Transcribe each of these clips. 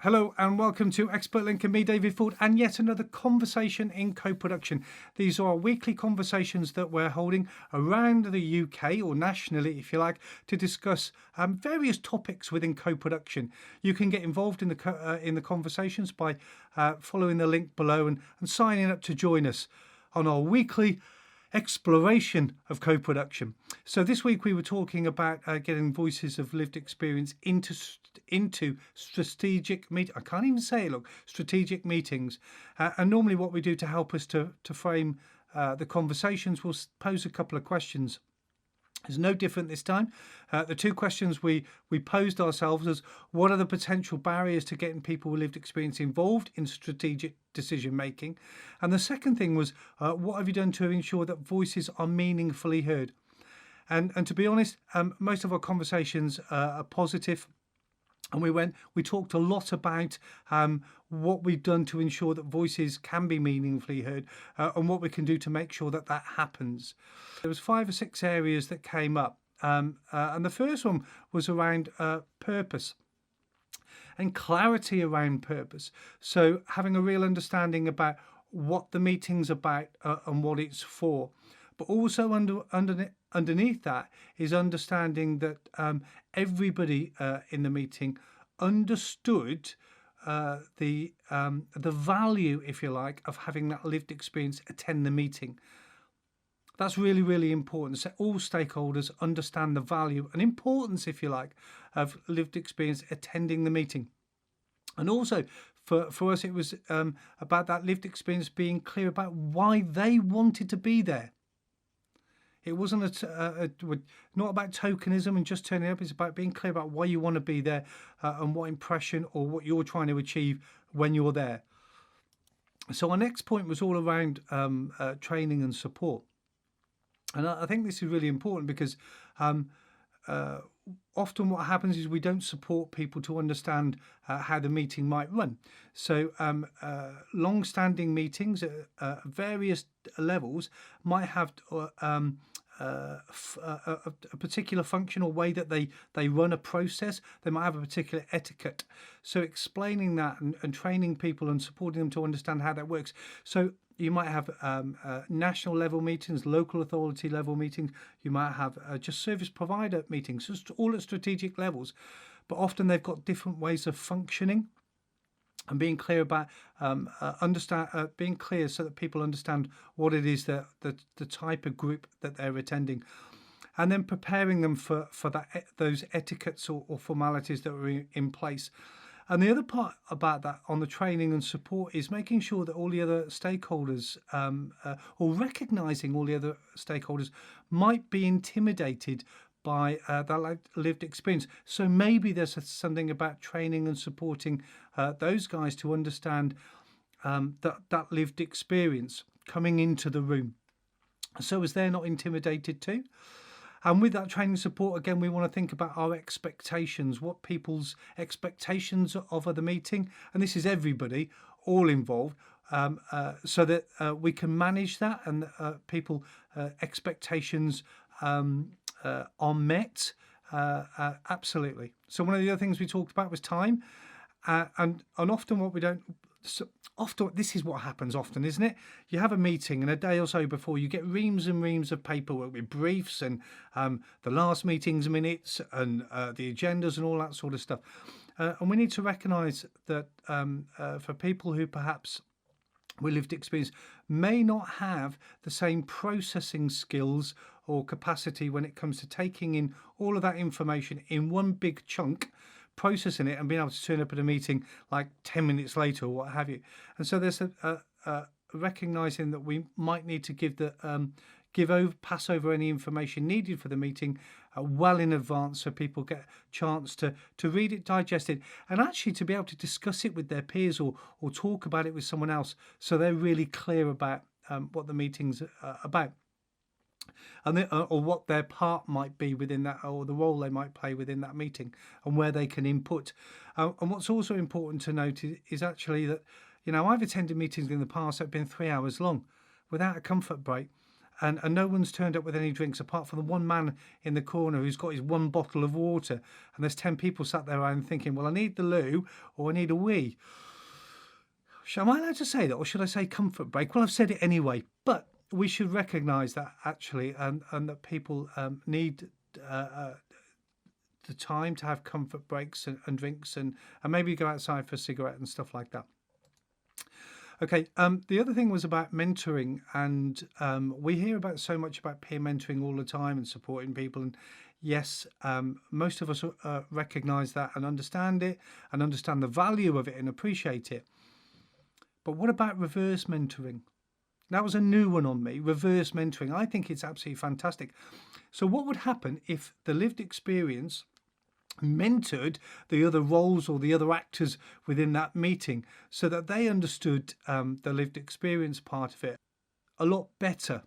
Hello and welcome to Expert Link and me, David Ford, and yet another conversation in co-production. These are our weekly conversations that we're holding around the UK or nationally, if you like, to discuss various topics within co-production. You can get involved in the conversations by following the link below and signing up to join us on our weekly exploration of co-production. So this week we were talking about getting voices of lived experience into strategic I can't even say it, strategic meetings. And normally what we do to help us to frame the conversations, we'll pose a couple of questions. It's no different this time. The two questions we posed ourselves was, what are the potential barriers to getting people with lived experience involved in strategic decision making? And the second thing was, what have you done to ensure that voices are meaningfully heard? And to be honest, most of our conversations are positive. And we talked a lot about what we've done to ensure that voices can be meaningfully heard and what we can do to make sure that that happens. There was 5 or 6 areas that came up. And the first one was around purpose and clarity around purpose. So having a real understanding about what the meeting's about and what it's for. But also underneath that is understanding that everybody in the meeting understood the value, if you like, of having that lived experience attend the meeting. That's really, really important. So all stakeholders understand the value and importance, if you like, of lived experience attending the meeting. And also for us, it was about that lived experience being clear about why they wanted to be there. It wasn't not about tokenism and just turning up. It's about being clear about why you want to be there and what impression or what you're trying to achieve when you're there. So our next point was all around training and support. And I think this is really important because often what happens is we don't support people to understand how the meeting might run. So long-standing meetings at various levels might have a particular function or way that they run a process. They might have a particular etiquette. So explaining that and training people and supporting them to understand how that works. So you might have national level meetings, local authority level meetings. You might have just service provider meetings, just all at strategic levels. But often they've got different ways of functioning. And being clear about being clear so that people understand what it is that the type of group that they're attending, and then preparing them for those etiquettes or formalities that are in place. And the other part about that on the training and support is making sure that all the other stakeholders or recognising all the other stakeholders might be intimidated by that lived experience. So maybe there's something about training and supporting those guys to understand that lived experience coming into the room, so as they're not intimidated too. And with that training support, again, we want to think about our expectations, what people's expectations of the meeting, and this is everybody, all involved, so that we can manage that and people expectations are met. Absolutely. So one of the other things we talked about was time, and often what we don't. So often this is what happens often, isn't it? You have a meeting and a day or so before you get reams and reams of paperwork with briefs and the last meeting's minutes and the agendas and all that sort of stuff. And we need to recognise that for people who perhaps with lived experience may not have the same processing skills or capacity when it comes to taking in all of that information in one big chunk, processing it and being able to turn up at a meeting like 10 minutes later or what have you. And so there's a recognizing that we might need to pass over any information needed for the meeting well in advance, so people get a chance to read it, digest it, and actually to be able to discuss it with their peers or talk about it with someone else, so they're really clear about what the meeting's about. And or what their part might be within that, or the role they might play within that meeting, and where they can input. And what's also important to note is actually that, I've attended meetings in the past that have been 3 hours long without a comfort break. and no one's turned up with any drinks apart from the one man in the corner who's got his one bottle of water, and there's 10 people sat there around thinking, well, I need the loo or I need a wee. Am I allowed to say that, or should I say comfort break? Well, I've said it anyway, but we should recognise that actually, and that people need the time to have comfort breaks and drinks, and maybe go outside for a cigarette and stuff like that. Okay, the other thing was about mentoring, and we hear about so much about peer mentoring all the time and supporting people, and yes, most of us recognise that and understand it and understand the value of it and appreciate it. But what about reverse mentoring? That was a new one on me, reverse mentoring. I think it's absolutely fantastic. So what would happen if the lived experience mentored the other roles or the other actors within that meeting, so that they understood the lived experience part of it a lot better,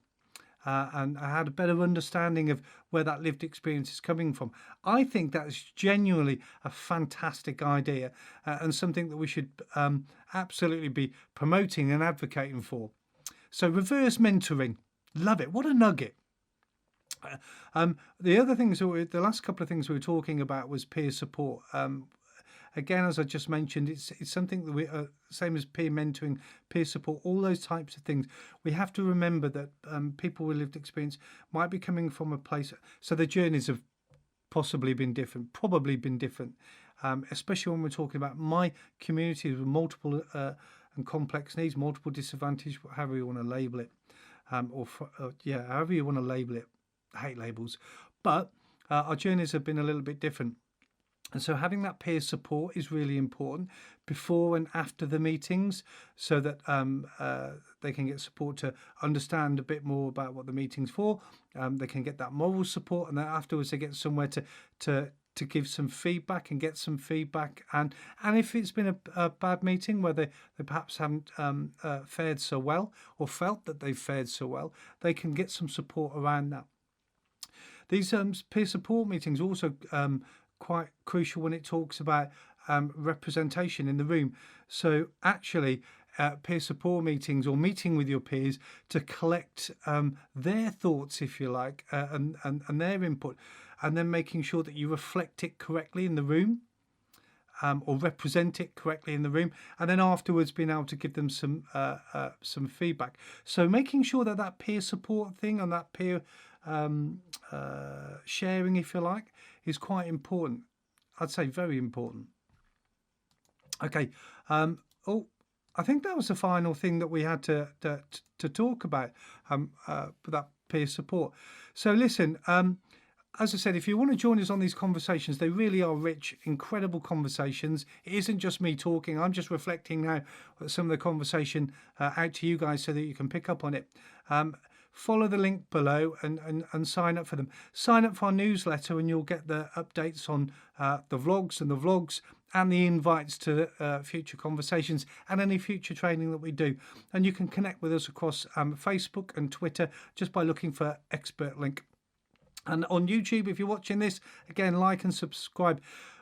and I had a better understanding of where that lived experience is coming from? I think that's genuinely a fantastic idea, and something that we should absolutely be promoting and advocating for. So reverse mentoring, love it. What a nugget. The other things, the last couple of things we were talking about was peer support. Again, as I just mentioned, it's something that we same as peer mentoring, peer support, all those types of things. We have to remember that people with lived experience might be coming from a place, so their journeys have possibly been different, especially when we're talking about my communities with multiple and complex needs, multiple disadvantages, however you want to label it, however you want to label it. I hate labels, but our journeys have been a little bit different. And so having that peer support is really important before and after the meetings, so that they can get support to understand a bit more about what the meeting's for. They can get that moral support, and then afterwards they get somewhere to give some feedback and get some feedback. And if it's been a bad meeting where they perhaps haven't fared so well, or felt that they've fared so well, they can get some support around that. These peer support meetings are also quite crucial when it talks about representation in the room. So actually, peer support meetings, or meeting with your peers to collect their thoughts, if you like, and their input, and then making sure that you reflect it correctly in the room, or represent it correctly in the room, and then afterwards being able to give them some feedback. So making sure that peer support thing and that peer sharing, if you like, is quite important. I'd say very important. Okay. I think that was the final thing that we had to talk about, that peer support. So listen, as I said, if you want to join us on these conversations, they really are rich, incredible conversations. It isn't just me talking. I'm just reflecting now some of the conversation out to you guys so that you can pick up on it. Follow the link below and sign up for them. Sign up for our newsletter and you'll get the updates on the vlogs and the invites to future conversations and any future training that we do. And you can connect with us across Facebook and Twitter just by looking for Expert Link. And on YouTube, if you're watching this, again, like and subscribe.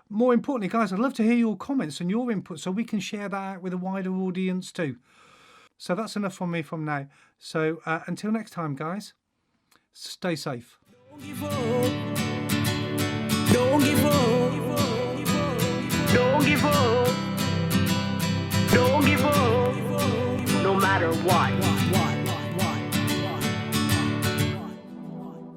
More importantly, guys, I'd love to hear your comments and your input so we can share that out with a wider audience too. So that's enough from me from now. So until next time, guys, stay safe.